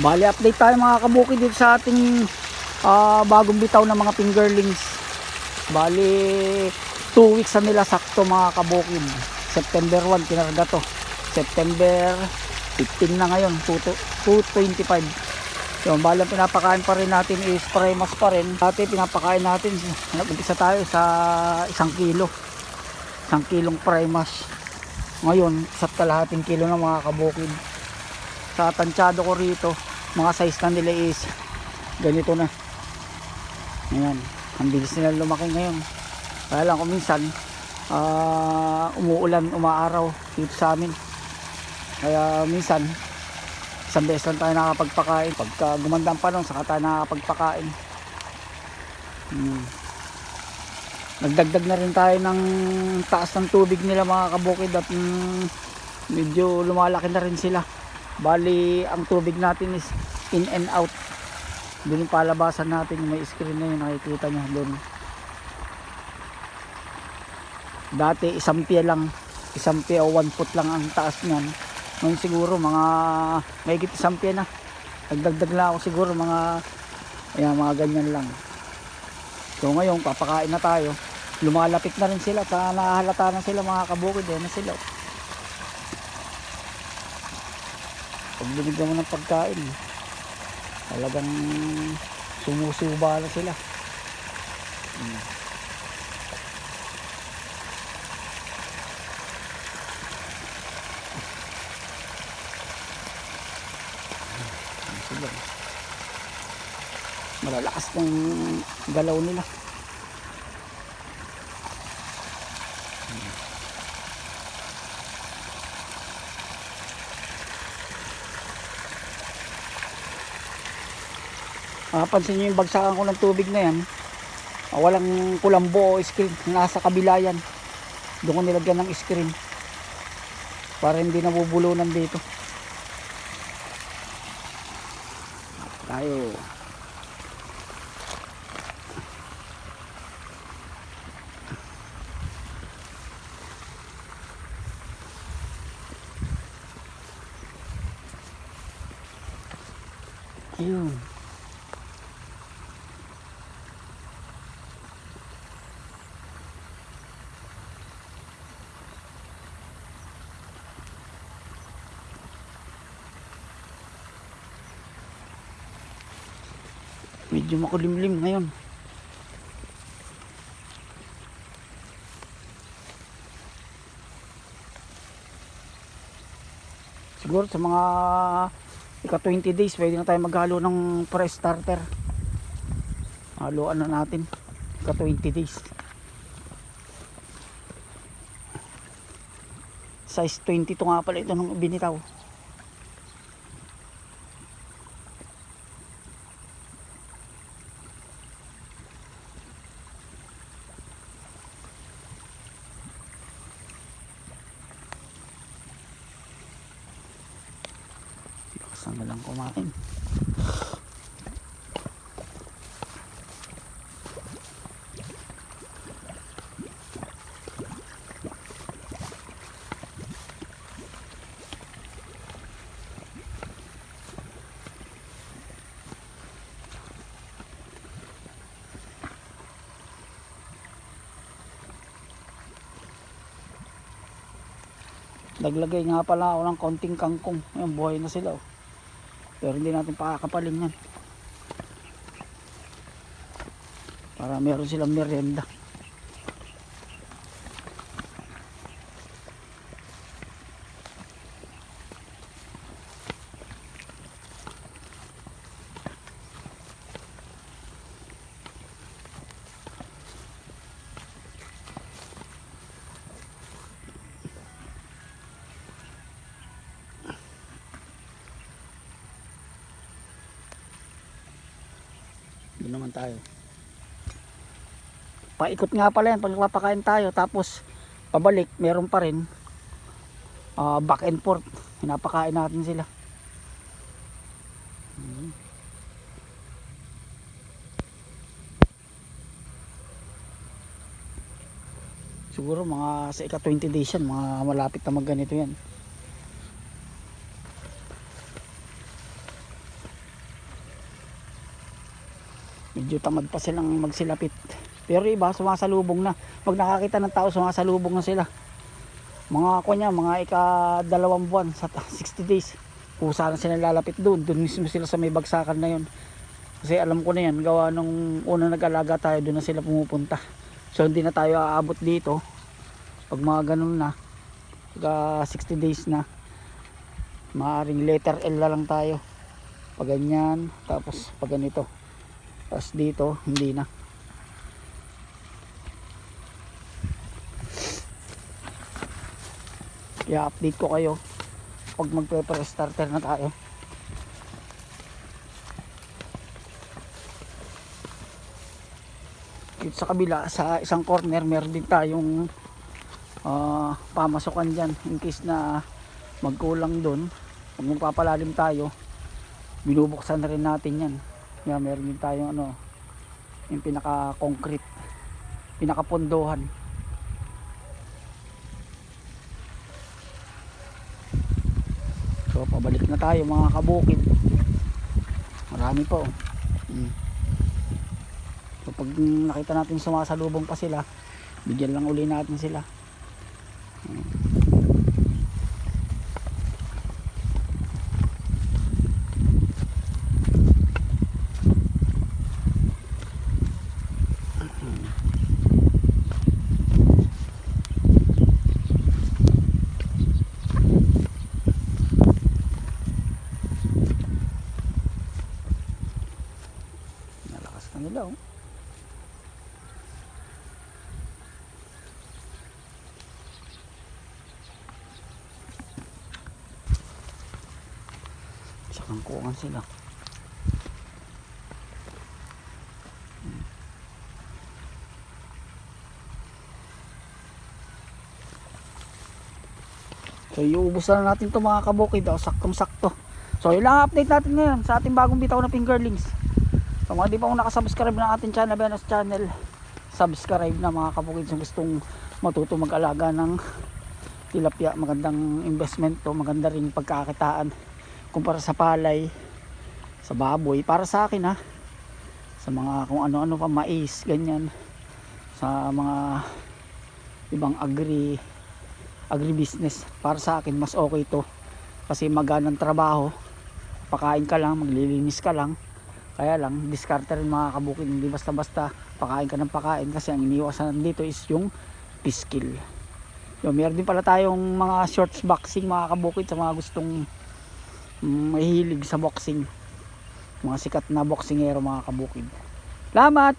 Bali, update tayo mga kabukid dito sa ating bagong bitaw ng mga fingerlings. Bali, 2 weeks na nila sakto mga kabukid. September 1 kinarga to. September 15 na ngayon, 225. Yung bali, pinapakain pa rin natin is Primas pa rin. Dati pinapakain natin, nag-umpisa tayo sa 1 kilo. 1 kilong Primas. Ngayon, isa't kalahating kilo na mga kabukid. Sa tansyado ko rito, mga size na nila is ganito na. Ayan, ang bilis nila lumaki ngayon. Kaya lang kung minsan umuulan, umaaraw dito sa amin. Kaya minsan isang beses lang tayo nakapagpakain. Pagka gumanda ang panahon, saka tayo nakapagpakain. Nagdagdag na rin tayo ng taas ng tubig nila mga kabukid at medyo lumalaki na rin sila. Bali, ang tubig natin is in and out. Doon yung palabasan natin, yung may screen na yun, nakikita nyo doon. Dati 1 pie lang, 1 pie o 1 foot lang ang taas niyan. Ngayon siguro mga mahigit 1 pie na. Nagdagdag lang ako siguro mga ganyan lang. So ngayon papakain na tayo. Lumalapit na rin sila, nakahalata na sila mga kabukid, na sila. Pag binigyan mo ng pagkain, talagang sumusuba na sila. Malalakas ng galaw nila. Pansin nyo yung bagsakan ko ng tubig na yan, walang kulambo o screen, nasa kabila yan. Doon ko nilagyan ng screen para hindi nabubulunan dito. Tayo ayun. Medyo makulimlim ngayon. Siguro sa mga ika 20 days pwede na tayo maghalo ng fresh starter. Haluan na natin ika 20 days. Size 22 nga pala ito nung binitaw. Saan na lang kumain. Naglagay nga pala ako ng konting kangkong. Ayan, buhay na sila. Pero hindi natin pakakapalin yan. Para meron silang merienda. Doon naman tayo. Paikot nga pala yan pag papakain tayo, tapos pabalik meron pa rin back and forth. Pinapakain natin sila. Siguro mga sa ika 20 days yan, mga malapit na magganito yan. Medyo tamad pa silang magsilapit. Pero iba sumasalubong na. Pag nakakita ng tao sumasalubong na sila. Mga ako niya, mga ika-2 buwan sa 60 days. Kusa na sila lalapit doon. Doon mismo sila sa may bagsakan na yun. Kasi alam ko na yan, gawa nung unang nag-alaga tayo, doon na sila pumupunta. So hindi na tayo aabot dito. Pag mga ganun na, pag 60 days na, maaaring letter L na lang tayo. Pag ganyan, tapos pag ganito. Tapos dito, hindi na. Kaya update ko kayo pag magpe-pre-starter na tayo. Dito sa kabila, sa isang corner, meron din tayong pamasukan dyan in case na magkulang doon. Pag magpapalalim tayo, binubuksan na rin natin yan. Kaya meron din tayong yung pinaka-concrete, pinaka-pondohan. So pabalik na tayo mga kabukid. Marami pa So pag nakita natin sumasalubong pa sila, bigyan lang uli natin sila. Nalakas na nila sa kangkungan sila. So iubos na natin to mga kabukid, saktong sakto. So yun lang update natin ngayon sa ating bagong bitaw na fingerlings. So mga di pa nakasubscribe ng ating channel, Benos Channel, subscribe na mga kabukid. So gustong matuto mag-alaga ng tilapia, magandang investment to, maganda rin pagkakitaan kumpara sa palay, sa baboy. Para sa akin sa mga kung ano-ano pa, mais, ganyan, sa mga ibang agribusiness, para sa akin mas okay to kasi maganang trabaho, pakain ka lang, maglilinis ka lang. Kaya lang diskarte rin mga kabukid, hindi basta basta pakain ka ng pakain, kasi ang iniwasan dito is yung piskil. Meron din pala tayong mga shorts boxing mga kabukid sa mga gustong mahilig sa boxing, mga sikat na boxingero mga kabukid. Salamat!